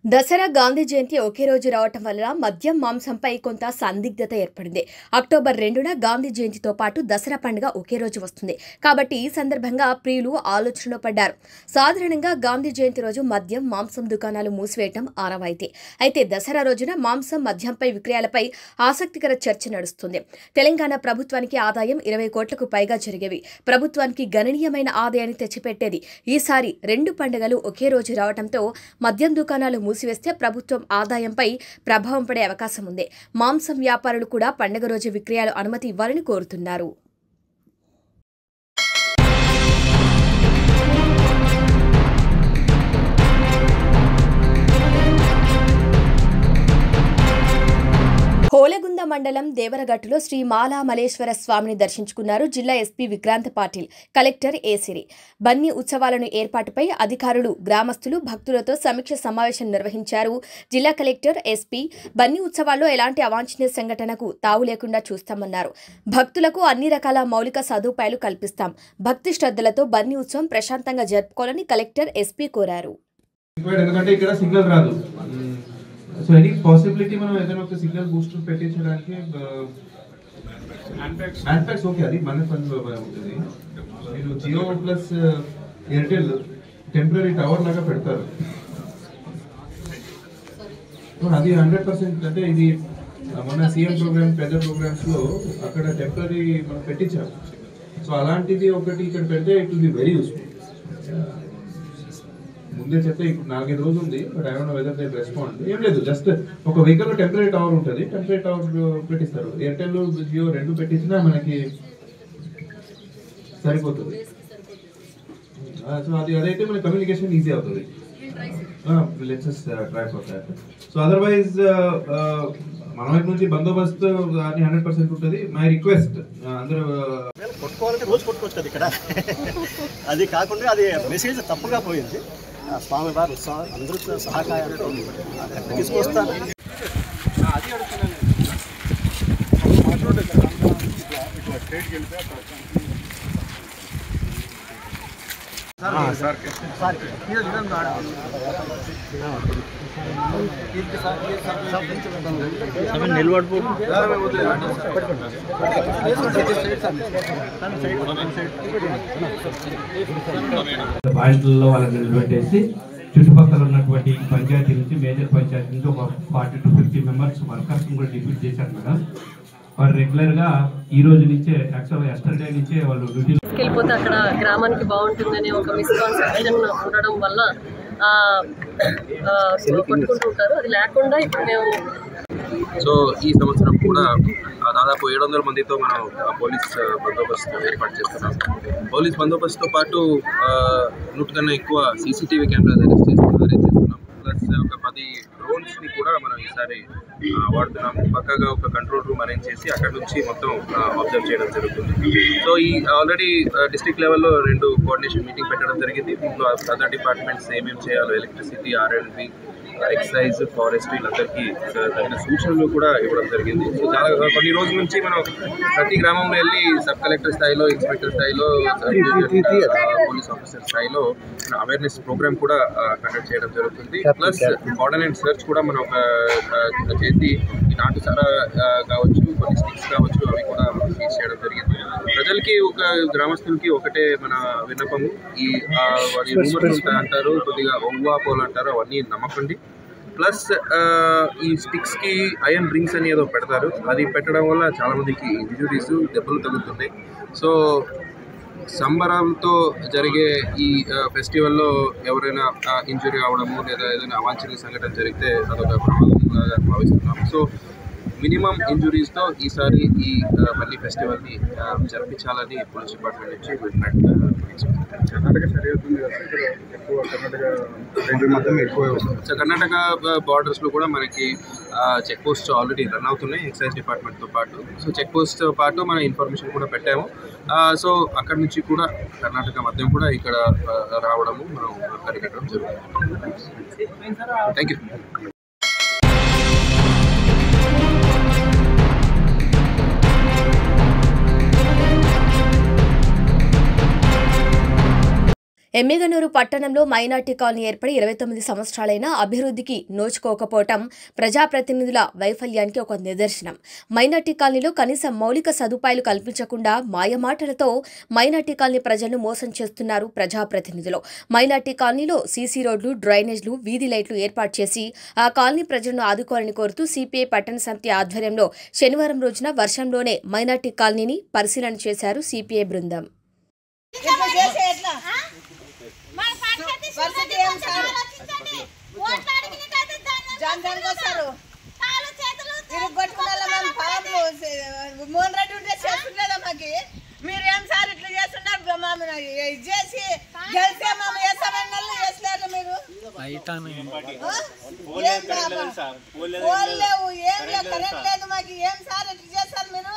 [SPEAKER 2] దసరా, గాంధీ జయంతి ఒకే రోజు రావటం వల్ల మద్యం, మాంసంపై కొంత సందిగ్ధత ఏర్పడింది. అక్టోబర్ 2న గాంధీ జయంతితో పాటు దసరా పండుగ ఒకే రోజు వస్తుంది. కాబట్టి ఈ సందర్భంగా ప్రియులు ఆలోచనలో పడ్డారు. సాధారణంగా గాంధీ జయంతి రోజు మద్యం, మాంసం దుకాణాలు మూసివేయటం ఆనవాయితీ. అయితే దసరా రోజున మాంసం, మద్యంపై విక్రయాలపై ఆసక్తికర చర్చ నడుస్తుంది. తెలంగాణ ప్రభుత్వానికి ఆదాయం 20 కోట్లకు పైగా జరిగేవి. ప్రభుత్వానికి గణనీయమైన ఆదాయాన్ని తెచ్చిపెట్టేది. ఈసారి 2 పండుగలు ఒకే రోజు రావడంతో మద్యం దుకాణాలు మూసివేస్తే ప్రభుత్వం ఆదాయంపై ప్రభావం పడే అవకాశం ఉంది. మాంసం వ్యాపారులు కూడా పండుగ రోజు విక్రయాలు అనుమతి ఇవ్వాలని కోరుతున్నారు. హోలగుంద మండలం దేవరగట్టులో శ్రీ మాలా మలేశ్వర స్వామిని దర్శించుకున్నారు జిల్లా ఎస్పీ విక్రాంత్ పాటిల్, కలెక్టర్ ఏసిరి. బన్నీ ఉత్సవాలను ఏర్పాటుపై అధికారులు, గ్రామస్తులు, భక్తులతో సమీక్ష సమావేశం నిర్వహించారు. జిల్లా కలెక్టర్, ఎస్పీ బన్నీ ఉత్సవాల్లో ఎలాంటి అవాంఛనీయ సంఘటనకు తావు లేకుండా చూస్తామన్నారు. భక్తులకు అన్ని రకాల మౌలిక సదుపాయాలు కల్పిస్తాం. భక్తి శ్రద్ధలతో బన్నీ ఉత్సవం ప్రశాంతంగా జరుపుకోవాలని కలెక్టర్, ఎస్పీ కోరారు.
[SPEAKER 3] సో ఎనీ పాసిబిలిటీ మనం ఏదైనా ఒక సిగ్నల్ బూస్టర్ పెట్టించడానికి మ్యాన్ఫ్యాక్స్ ఓకే, అది మన పనిలో ఉంటుంది. మీరు Jio plus Airtel temporary tower లాగా పెడతారు, అది 100%. అంటే ఇది మన సీఎం ప్రోగ్రామ్, పెద్ద ప్రోగ్రామ్స్ లో అక్కడ టెంపరీ మనం పెట్టించాము. సో అలాంటిది ఒకటి ఇక్కడ పెడితే it will be very useful. ముందే చెప్తే ఇప్పుడు 4-5 రోజులు ఉంది, but I don't know whether they respond. ఏం లేదు, జస్ట్ ఒక వెహికల్ లో టెంపరీ టవర్ ఉంటుంది, టెంపరీ టవర్ పెట్టిస్తారు. ఎయిర్టెల్, జియో 2 పెట్టించినా మనకి సరిపోతుంది. సో అదైతే మన కమ్యూనికేషన్ ఈజీ అవుతుంది. Let's just try for that. So otherwise మన వైపు నుంచి బందోబస్తు అని 100% ఉంటుంది. మై రిక్వెస్ట్, అందరూ
[SPEAKER 11] కొట్టుకోవాలంటే రోజు కొట్టుకోవచ్చు ఇక్కడ. అది కాకుండా అది మెసేజ్ తప్పుగా పోయింది. స్వామి వారు అందరూ సహకారంతో తీసుకొస్తారు.
[SPEAKER 12] పాయింట్లలో వాళ్ళని నిలబెట్టేసి చుట్టుపక్కల ఉన్నటువంటి పంచాయతీ నుంచి, మేజర్ పంచాయతీ నుంచి ఒక 40 to 50 మెంబర్స్ వర్కర్స్ కూడా డిప్యూట్ చేశారు మేడం. వారు రెగ్యులర్గా ఈ రోజు నుంచే, యాక్చువల్గా ఎస్టర్డే నుంచే వాళ్ళు డ్యూటీ
[SPEAKER 13] వెళ్ళిపోతే అక్కడ గ్రామానికి బాగుంటుందని ఒక మిస్కాన్సెప్షన్ ఉండడం వల్ల కొట్టుకుంటూ ఉంటారు. అది లేకుండా ఇప్పుడు మేము
[SPEAKER 14] సో ఈ సంవత్సరం కూడా దాదాపు 700 మందితో మనం పోలీస్ బందోబస్తు ఏర్పాటు చేస్తున్నాం. పోలీస్ బందోబస్తుతో పాటు 100 కన్నా ఎక్కువ సీసీటీవీ కెమెరాస్ అరేంజ్ చేస్తున్నాం. ప్లస్ ఒక 10 డ్రోన్స్ని కూడా మనం ఈసారి వాడుతున్నాం. పక్కాగా ఒక కంట్రోల్ రూమ్ అరేంజ్ చేసి అక్కడ నుంచి మొత్తం అబ్జర్వ్ చేయడం జరుగుతుంది. సో ఈ ఆల్రెడీ డిస్ట్రిక్ట్ లెవెల్లో 2 కోఆర్డినేషన్ మీటింగ్ పెట్టడం జరిగింది. దీంట్లో అదర్ డిపార్ట్మెంట్స్ ఏమేమి చేయాలో, ఎలక్ట్రిసిటీ, R&B, ఎక్సైజ్, ఫారెస్ట్, వీళ్ళందరికీ తగిన సూచనలు కూడా ఇవ్వడం జరిగింది. సో చాలా కొన్ని రోజుల నుంచి మనం ప్రతి గ్రామంలో వెళ్ళి సబ్ కలెక్టర్ స్థాయిలో, ఇన్స్పెక్టర్ స్థాయిలో, పోలీస్ ఆఫీసర్ స్థాయిలో అవేర్నెస్ ప్రోగ్రామ్ కూడా కండక్ట్ చేయడం జరుగుతుంది. ప్లస్ ఆర్డినెన్స్ సెర్చ్ కూడా మనం చేసి ఈ నాటుసారా కావచ్చు, కొన్ని స్టిక్స్ కావచ్చు, అవి కూడా సీజ్ చేయడం జరిగింది. ప్రజలకి, ఒక గ్రామస్తులకి ఒకటే మన విన్నపము, ఈ రూమర్స్ అంటారు, కొద్దిగా ఒవ్వాపోలు అంటారు, అవన్నీ నమ్మకండి. ప్లస్ ఈ స్టిక్స్కి ఐరన్ రింగ్స్ అని ఏదో పెడతారు, అది పెట్టడం వల్ల చాలామందికి ఇంజురీస్, దెబ్బలు తగులుతున్నాయి. సో సంబరాలతో జరిగే ఈ ఫెస్టివల్లో ఎవరైనా ఇంజురీ అవ్వడము లేదా ఏదైనా అవాంఛనీయ సంఘటన జరిగితే అదొక ప్రమాదంగా భావిస్తున్నాం. సో మినిమం ఇంజురీస్తో ఈసారి ఈ మళ్ళీ ఫెస్టివల్ని జరిపించాలని పోలీస్ డిపార్ట్మెంట్ నుంచి
[SPEAKER 15] కర్ణాటక సరిహద్దు
[SPEAKER 14] సో కర్ణాటక బార్డర్స్లో కూడా మనకి చెక్ పోస్ట్ ఆల్రెడీ రన్ అవుతున్నాయి ఎక్సైజ్ డిపార్ట్మెంట్తో పాటు. సో చెక్ పోస్ట్తో పాటు మన ఇన్ఫర్మేషన్ కూడా పెట్టాము. సో అక్కడి నుంచి కూడా కర్ణాటక మధ్యం కూడా ఇక్కడ రావడము మనం అరికట్టడం జరుగుతుంది. Thank you.
[SPEAKER 2] ఎమ్మిగనూరు పట్టణంలో మైనార్టీ కాలనీ ఏర్పడి 29 సంవత్సరాలైనా అభివృద్ధికి నోచుకోకపోవటం ప్రజాప్రతినిధుల వైఫల్యానికి ఒక నిదర్శనం. మైనార్టీ కాలనీలో కనీసం మౌలిక సదుపాయాలు కల్పించకుండా మాయమాటలతో మైనార్టీ కాలనీ ప్రజలను మోసం చేస్తున్నారు ప్రజాప్రతినిధులు. మైనార్టీ కాలనీలో సీసీ రోడ్లు, డ్రైనేజ్లు, వీధి లైట్లు ఏర్పాటు చేసి ఆ కాలనీ ప్రజలను ఆదుకోవాలని కోరుతూ సిపిఐ పట్టణ సమితి ఆధ్వర్యంలో శనివారం రోజున వర్షంలోనే మైనార్టీ కాలనీని పరిశీలన చేశారు సిపిఐ బృందం.
[SPEAKER 7] మోహన్ రెడ్డి ఉంటే చేస్తుండేదా మాకి? మీరేం సార్ ఇట్లా చేస్తున్నారు? చేసి గెలిస్తే మేము వేస్తామని వేసలేరు. మీరు లేవు, ఏం లేదు, కరెంట్ లేదు మాకు. ఏం సార్ ఇట్లా చేస్తారు మీరు?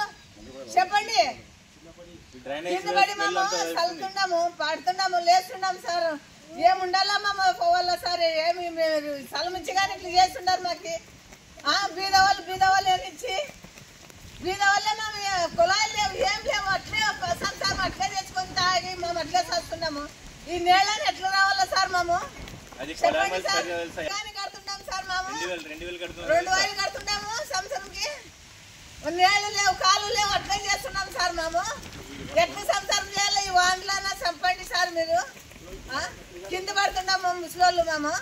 [SPEAKER 7] చెప్పండి. కింద పడి మేము చల్లుతున్నాము, పాడుతున్నాము, లేస్తున్నాము సార్. ఏముండాలమ్మా మా పోవాల సార్? ఏమి మీరు సలమించి కానీ ఇట్లా చేస్తున్నారు మాకు. బీదవాళ్ళు ఏమిచ్చి బీదవాళ్ళే మేము కుళాయిలు లేవు, ఏం లేవు. అట్లే సంసారం అట్లే తెచ్చుకొని తాగి మేము అట్లే చేస్తున్నాము. ఈ నీళ్ళని ఎట్లా రావాలా సార్? మేము చెప్పండి సార్. కానీ కడుతున్నాం సార్, మేము 2000 కడుతున్నాము సంవత్సరంకి. నీళ్ళు లేవు, కాలు లేవు, అట్లే చేస్తున్నాం సార్. మేము ఎట్లా సంసారం చేయాలి? ఈ వాండ్లన్నా చెప్పండి సార్. మీరు కింద పడుతున్నాము ముసలోళ్ళు మేము.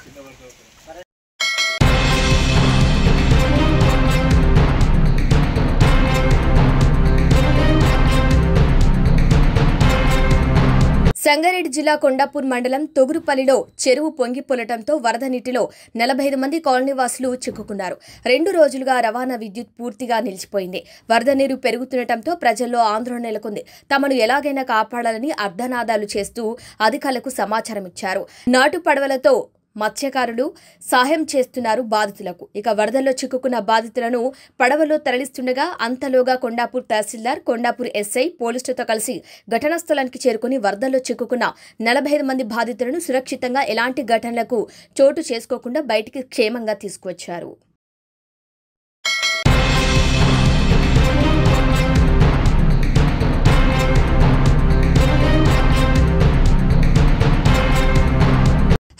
[SPEAKER 2] సంగారెడ్డి జిల్లా కొండాపూర్ మండలం తొగురుపల్లిలో చెరువు పొంగిపొలటంతో వరద నీటిలో 45 మంది కాలనీవాసులు చిక్కుకున్నారు. 2 రోజులుగా రవాణా విద్యుత్ పూర్తిగా నిలిచిపోయింది. వరద నీరు పెరుగుతుండటంతో ప్రజల్లో ఆందోళన నెలకొంది. తమను ఎలాగైనా కాపాడాలని అర్ధనాదాలు చేస్తూ అధికారులకు సమాచారం ఇచ్చారు. నాటు పడవలతో మత్స్యకారులు సహాయం చేస్తున్నారు బాధితులకు. ఇక వరదల్లో చిక్కుకున్న బాధితులను పడవలో తరలిస్తుండగా అంతలోగా కొండాపూర్ తహసీల్దార్, కొండాపూర్ ఎస్ఐ పోలీసులతో కలిసి ఘటనా స్థలానికి చేరుకుని వరదల్లో చిక్కుకున్న 45 మంది బాధితులను సురక్షితంగా ఎలాంటి ఘటనలకు చోటు చేసుకోకుండా బయటికి క్షేమంగా తీసుకువచ్చారు.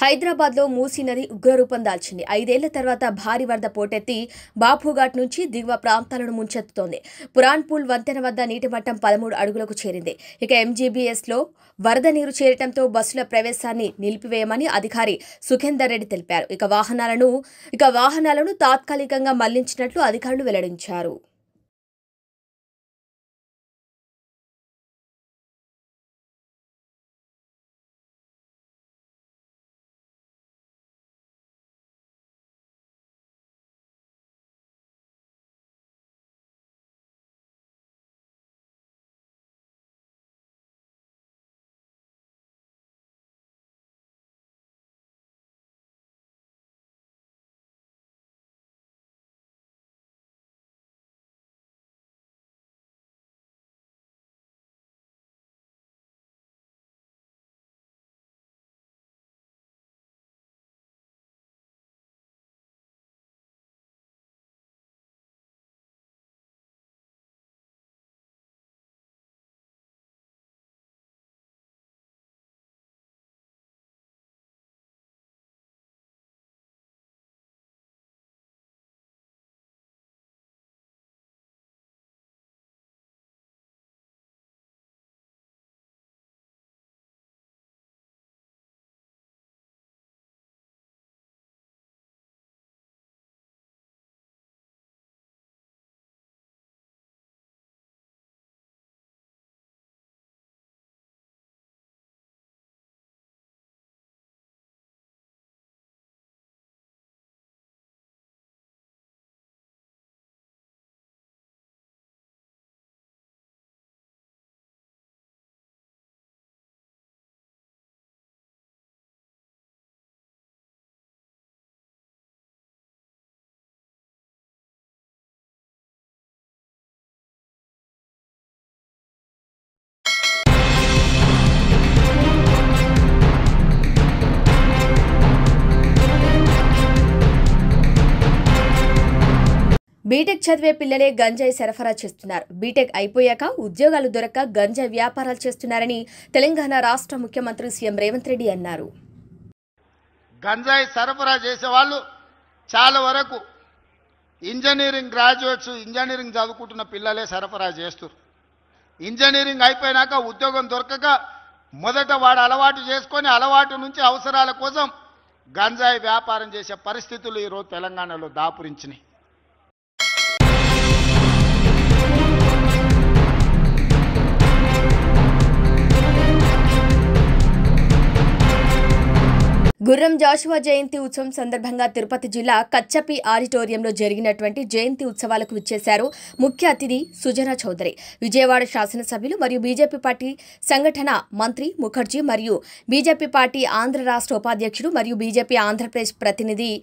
[SPEAKER 2] హైదరాబాద్లో మూసీ నది ఉగ్రరూపం దాల్చింది. 5 ఏళ్ల తర్వాత భారీ వరద పోటెత్తి బాపుఘాట్ నుంచి దిగువ ప్రాంతాలను ముంచెత్తుతోంది. పురాన్పూల్ వంతెన వద్ద నీటి మట్టం 13 అడుగులకు చేరింది. ఇక ఎంజీబీఎస్లో వరద నీరు చేరటంతో బస్సుల ప్రవేశాన్ని నిలిపివేయమని అధికారి సుఖేందర్ రెడ్డి తెలిపారు. ఇక వాహనాలను తాత్కాలికంగా మళ్లించినట్లు అధికారులు వెల్లడించారు. బీటెక్ చదివే పిల్లలే గంజాయి సరఫరా చేస్తున్నారు. బీటెక్ అయిపోయాక ఉద్యోగాలు దొరక్క గంజాయి వ్యాపారాలు చేస్తున్నారని తెలంగాణ రాష్ట్ర ముఖ్యమంత్రి సీఎం రేవంత్ రెడ్డి అన్నారు.
[SPEAKER 16] గంజాయి సరఫరా చేసే వాళ్ళు చాలా వరకు ఇంజనీరింగ్ గ్రాడ్యుయేట్స్, ఇంజనీరింగ్ చదువుకుంటున్న పిల్లలే సరఫరా చేస్తారు. ఇంజనీరింగ్ అయిపోయినాక ఉద్యోగం దొరకక మొదట వాడు అలవాటు చేసుకొని అలవాటు నుంచి అవసరాల కోసం గంజాయి వ్యాపారం చేసే పరిస్థితులు ఈరోజు తెలంగాణలో దాపురించినాయి.
[SPEAKER 2] గుర్రం జాషువా జయంతి ఉత్సవం సందర్భంగా తిరుపతి జిల్లా కచ్చపి ఆడిటోరియంలో జరిగినటువంటి జయంతి ఉత్సవాలకు విచ్చేశారు ముఖ్య అతిథి సుజనా చౌదరి. విజయవాడ శాసనసభ్యులు మరియు బీజేపీ పార్టీ సంఘటన మంత్రి ముఖర్జీ మరియు బీజేపీ పార్టీ ఆంధ్ర రాష్ట్ర ఉపాధ్యక్షుడు మరియు బీజేపీ ఆంధ్రప్రదేశ్ ప్రతినిధి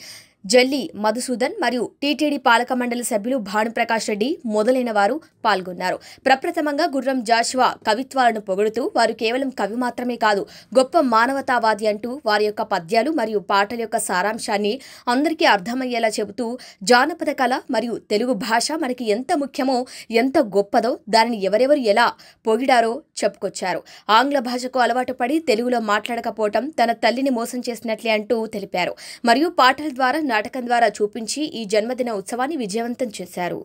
[SPEAKER 2] జల్లి మధుసూదన్ మరియు టీటీడీ పాలక మండలి సభ్యులు భానుప్రకాష్ రెడ్డి మొదలైన వారు పాల్గొన్నారు. ప్రప్రథమంగా గుర్రం జాషువా కవిత్వాలను పొగుడుతూ వారు కేవలం కవి మాత్రమే కాదు, గొప్ప మానవతావాది అంటూ వారి యొక్క పద్యాలు మరియు పాటల యొక్క సారాంశాన్ని అందరికీ అర్థమయ్యేలా చెబుతూ జానపద కళ మరియు తెలుగు భాష మనకి ఎంత ముఖ్యమో, ఎంత గొప్పదో దానిని ఎవరెవరు ఎలా పొగిడారో చెప్పుకొచ్చారు. ఆంగ్ల భాషకు అలవాటు పడి తెలుగులో మాట్లాడకపోవటం తన తల్లిని మోసం చేసినట్లే అంటూ తెలిపారు. మరియు పాటల ద్వారా, నాటకం ద్వారా చూపించి ఈ జన్మదిన ఉత్సవాన్ని విజయవంతం చేశారు.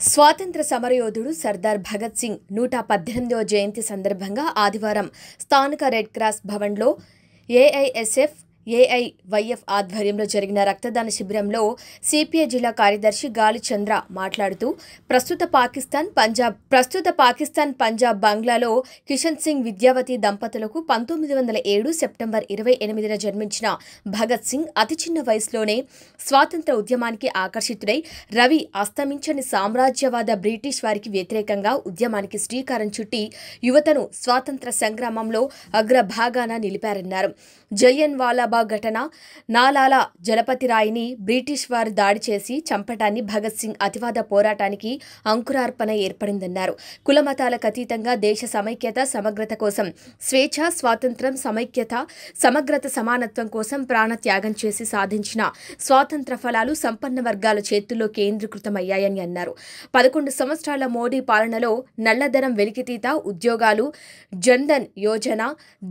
[SPEAKER 2] స్వాతంత్ర సమరయోధుడు సర్దార్ భగత్ సింగ్ 118వ జయంతి సందర్భంగా ఆదివారం స్థానిక రెడ్ క్రాస్ భవన్లో ఏఐఎస్ఎఫ్ ఏఐవైఎఫ్ ఆధ్వర్యంలో జరిగిన రక్తదాన శిబిరంలో సిపిఐ జిల్లా కార్యదర్శి గాలి చంద్ర మాట్లాడుతూ ప్రస్తుత పాకిస్తాన్ పంజాబ్ బంగ్లాలో కిషన్ సింగ్ విద్యావతి దంపతులకు 1907 సెప్టెంబర్ 28న జన్మించిన భగత్ సింగ్ అతి చిన్న వయసులోనే స్వాతంత్ర ఉద్యమానికి ఆకర్షితుడై రవి అస్తమించని సామ్రాజ్యవాద బ్రిటిష్ వారికి వ్యతిరేకంగా ఉద్యమానికి శ్రీకారం చుట్టి యువతను స్వాతంత్ర సంగ్రామంలో అగ్రభాగాన నిలిపారన్నారు. జలియన్ వాలాబాగ్ ఘటన, నాలాలా జలపతి రాయిని బ్రిటిష్ వారు దాడి చేసి చంపటాన్ని భగత్ సింగ్ అతివాద పోరాటానికి అంకురార్పణ ఏర్పడిందన్నారు. కులమతాలకు అతీతంగా దేశ సమైక్యత, సమగ్రత కోసం స్వేచ్ఛ, స్వాతంత్ర్యం, సమైక్యత, సమగ్రత, సమానత్వం కోసం ప్రాణత్యాగం చేసి సాధించిన స్వాతంత్ర ఫలాలు సంపన్న వర్గాల చేతుల్లో కేంద్రీకృతమయ్యాయని అన్నారు. 11 సంవత్సరాల మోడీ పాలనలో నల్లధనం వెలికితీత, ఉద్యోగాలు, జన్ధన్ యోజన,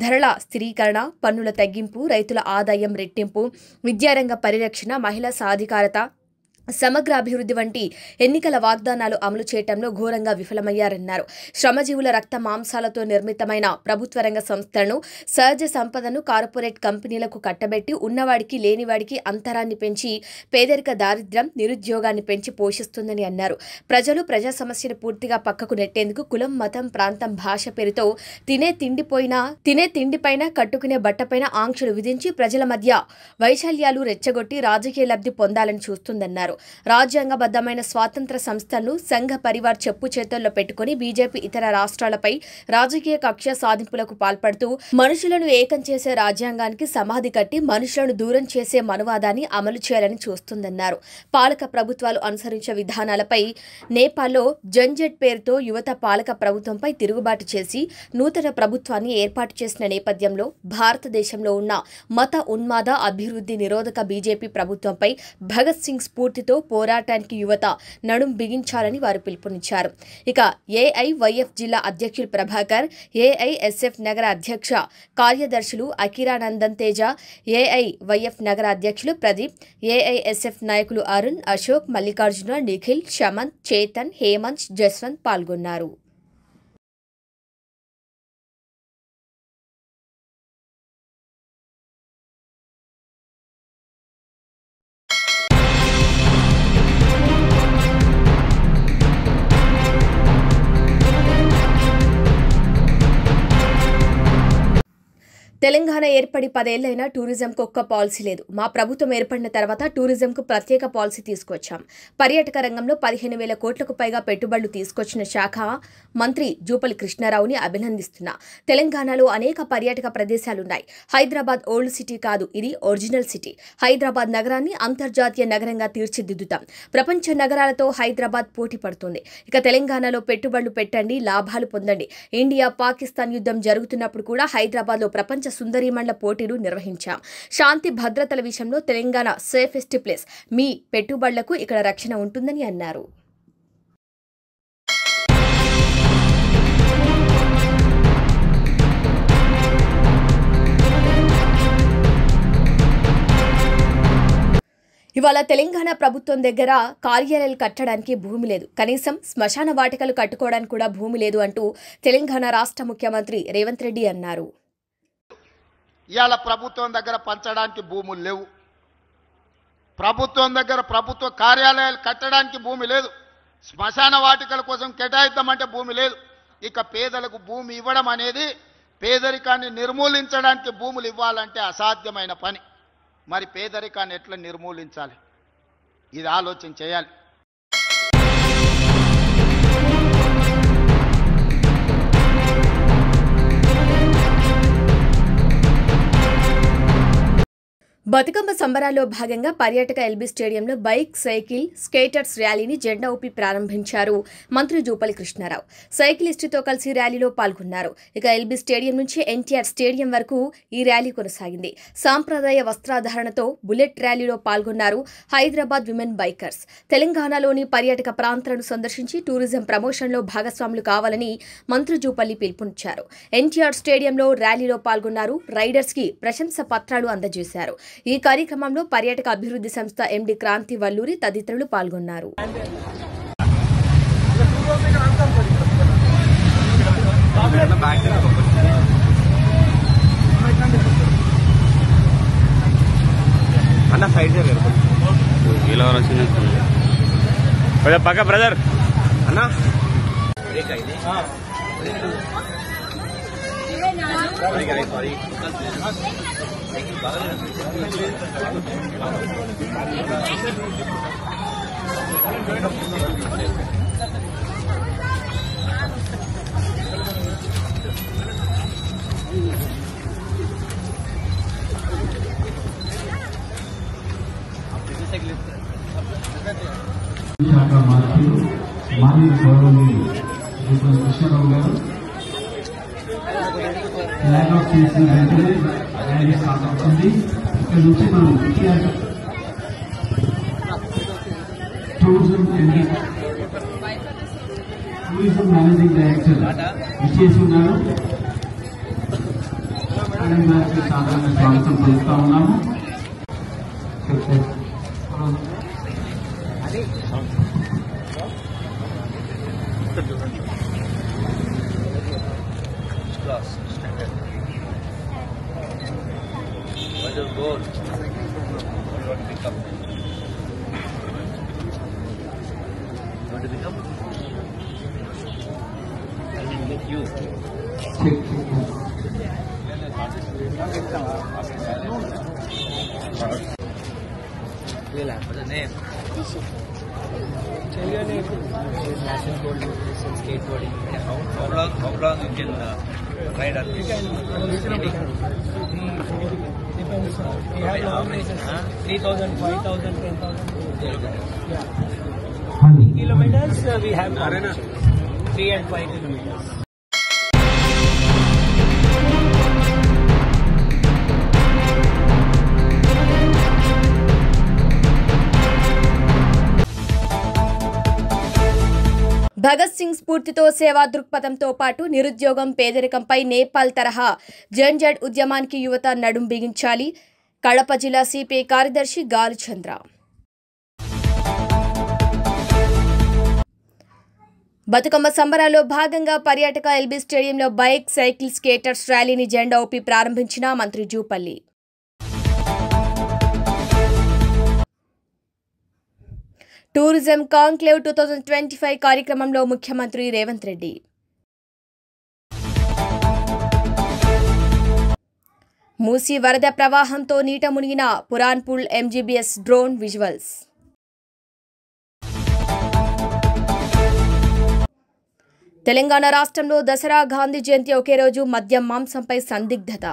[SPEAKER 2] ధరల స్థిరీకరణ, పన్నుల తగ్గింపు, రైతుల ఆదాయం రెట్టింపు, విద్యారంగ పరిరక్షణ, మహిళా సాధికారత, సమగ్ర అభివృద్ధి వంటి ఎన్నికల వాగ్దానాలు అమలు చేయడంలో ఘోరంగా విఫలమయ్యారన్నారు. శ్రమజీవుల రక్త మాంసాలతో నిర్మితమైన ప్రభుత్వ రంగ సంస్థలను, సహజ సంపదను కార్పొరేట్ కంపెనీలకు కట్టబెట్టి ఉన్నవాడికి లేనివాడికి అంతరాన్ని పెంచి పేదరిక, దారిద్ర్యం, నిరుద్యోగాన్ని పెంచి పోషిస్తుందని అన్నారు. ప్రజలు ప్రజా సమస్యను పూర్తిగా పక్కకు నెట్టేందుకు కులం, మతం, ప్రాంతం, భాష పేరుతో తినే తిండిపైన, కట్టుకునే బట్టపైన ఆంక్షలు విధించి ప్రజల మధ్య వైశాల్యాలు రెచ్చగొట్టి రాజకీయ లబ్ధి పొందాలని చూస్తుందన్నారు. రాజ్యాంగబద్ధమైన స్వాతంత్ర సంస్థలను సంఘ పరివార్ చెప్పు చేతుల్లో పెట్టుకుని బీజేపీ ఇతర రాష్ట్రాలపై రాజకీయ కక్ష సాధింపులకు పాల్పడుతూ మనుషులను ఏకం చేసే రాజ్యాంగానికి సమాధి కట్టి మనుషులను దూరం చేసే మనువాదాన్ని అమలు చేయాలని చూస్తుందన్నారు. పాలక ప్రభుత్వాలు అనుసరించే విధానాలపై నేపాల్లో జంజెట్ పేరుతో యువత పాలక ప్రభుత్వంపై తిరుగుబాటు చేసి నూతన ప్రభుత్వాన్ని ఏర్పాటు చేసిన నేపథ్యంలో భారతదేశంలో ఉన్న మత ఉన్మాద, అభివృద్ధి నిరోధక బీజేపీ ప్రభుత్వంపై భగత్ సింగ్ స్ఫూర్తితో పోరాటానికి యువత నడుం బిగించాలని వారు పిలుపునిచ్చారు. ఇక ఏఐవైఎఫ్ జిల్లా అధ్యక్షులు ప్రభాకర్, ఏఐఎస్ఎఫ్ నగర అధ్యక్ష కార్యదర్శులు అకిరానందన్ తేజ, ఏఐవైఎఫ్ నగర అధ్యక్షులు ప్రదీప్, ఏఐఎస్ఎఫ్ నాయకులు అరుణ్, అశోక్, మల్లికార్జున, నిఖిల్, శమంత్, చేతన్, హేమంత్, జస్వంత్ పాల్గొన్నారు. తెలంగాణ ఏర్పడి 10 ఏళ్లైనా టూరిజంకు ఒక్క పాలసీ లేదు. మా ప్రభుత్వం ఏర్పడిన తర్వాత టూరిజంకు ప్రత్యేక పాలసీ తీసుకొచ్చాం. పర్యాటక రంగంలో 15,000 కోట్లకు పైగా పెట్టుబడులు తీసుకొచ్చిన శాఖ మంత్రి జూపల్లి కృష్ణారావుని అభినందిస్తున్నా. తెలంగాణలో అనేక పర్యాటక ప్రదేశాలున్నాయి. హైదరాబాద్ ఓల్డ్ సిటీ కాదు, ఇది ఒరిజినల్ సిటీ. హైదరాబాద్ నగరాన్ని అంతర్జాతీయ నగరంగా తీర్చిదిద్దుతాం. ప్రపంచ నగరాలతో హైదరాబాద్ పోటీ పడుతుంది. ఇక తెలంగాణలో పెట్టుబడులు పెట్టండి, లాభాలు పొందండి. ఇండియా పాకిస్తాన్ యుద్ధం జరుగుతున్నప్పుడు కూడా హైదరాబాద్లో ప్రపంచ సుందరీమణుల పోటీలు నిర్వహించాం. శాంతి భద్రతల విషయంలో తెలంగాణ సేఫెస్ట్ ప్లేస్. మీ పెట్టుబడులకు ఇక్కడ రక్షణ ఉంటుందని అన్నారు. ఇవాళ తెలంగాణ ప్రభుత్వం దగ్గర కార్యాలయాలు కట్టడానికి భూమి లేదు, కనీసం శ్మశాన వాటికలు కట్టుకోవడానికి కూడా భూమి లేదు అంటూ తెలంగాణ రాష్ట్ర ముఖ్యమంత్రి రేవంత్ రెడ్డి అన్నారు.
[SPEAKER 16] ఇవాళ ప్రభుత్వం దగ్గర పంచడానికి భూములు లేవు, ప్రభుత్వం దగ్గర ప్రభుత్వ కార్యాలయాలు కట్టడానికి భూమి లేదు, శ్మశాన వాటికల కోసం కేటాయిద్దామంటే భూమి లేదు. ఇక పేదలకు భూమి ఇవ్వడం అనేది పేదరికాన్ని నిర్మూలించడానికి భూములు ఇవ్వాలంటే అసాధ్యమైన పని. మరి పేదరికాన్ని ఎట్లా నిర్మూలించాలి, ఇది ఆలోచన చేయాలి.
[SPEAKER 2] బతుకమ్మ సంబరాల్లో భాగంగా పర్యాటక ఎల్బీ స్టేడియంలో బైక్, సైకిల్, స్కేటర్స్ ర్యాలీని జెండా ఊపి ప్రారంభించారు మంత్రి జూపల్లి కృష్ణారావు. సైకిలిస్టుతో కలిసి ర్యాలీలో పాల్గొన్నారు. ఇక ఎల్బీ స్టేడియం నుంచి ఎన్టీఆర్ స్టేడియం వరకు ఈ ర్యాలీ కొనసాగింది. సాంప్రదాయ వస్త్రాధారణతో బుల్లెట్ ర్యాలీలో పాల్గొన్నారు హైదరాబాద్ విమెన్ బైకర్స్. తెలంగాణలోని పర్యాటక ప్రాంతాలను సందర్శించి టూరిజం ప్రమోషన్లో భాగస్వాములు కావాలని మంత్రి జూపల్లి పిలుపునిచ్చారు. ఎన్టీఆర్ స్టేడియంలో ర్యాలీలో పాల్గొన్నారు. రైడర్స్ కి ప్రశంస పత్రాలు అందజేశారు. ఈ కార్యక్రమంలో పర్యాటక అభివృద్ధి సంస్థ ఎండి క్రాంతి వల్లూరి తదితరులు పాల్గొన్నారు.
[SPEAKER 10] పక్క బ్రదర్ అన్నా
[SPEAKER 12] శాఖ మంత్రులు మాజీ గౌరవనీయులు జూపల్లి కృష్ణారావు గారు ఫ్లాగ్ ఆఫ్ చేసిన వెంటనే ర్యాలీ స్టార్ట్ అవుతుంది. ఇక్కడ నుంచి మనం టూరిజం మేనేజింగ్ డైరెక్టర్ విచ్చేసి ఉన్నారు. సాధారణ స్వాగతం పలుకుతా ఉన్నాము.
[SPEAKER 17] National gold medalist in skateboarding. How long you can ride on this? Depends. We have long races. 3,000, 5,000, 10,000. Yeah. 3 kilometers we have 3 and 5 kilometers.
[SPEAKER 2] Bhagat Singh స్ఫూర్తితో సేవా దృక్పథంతో పాటు నిరుద్యోగం, పేదరికంపై నేపాల్ తరహా జంజడ్ ఉద్యమానికి యువత నడుం బిగించాలి. కడప జిల్లా సిపిఐ కార్యదర్శి గాలుచంద్ర. బతుకమ్మ సంబరాల్లో భాగంగా పర్యాటక ఎల్బీ స్టేడియంలో బైక్, సైకిల్, స్కేటర్స్ ర్యాలీని జెండా ఊపి ప్రారంభించిన మంత్రి జూపల్లి. టూరిజం కాంక్లేవ్ 2025 కార్యక్రమంలో ముఖ్యమంత్రి రేవంత్ రెడ్డి. మూసీ వరద ప్రవాహంతో నీట మునిగిన పురాన్పూల్ ఎంజీబీఎస్ డ్రోన్ విజువల్స్. తెలంగాణ రాష్ట్రంలో దసరా గాంధీ జయంతి ఒకే రోజు మద్యం మాంసంపై సందిగ్ధత.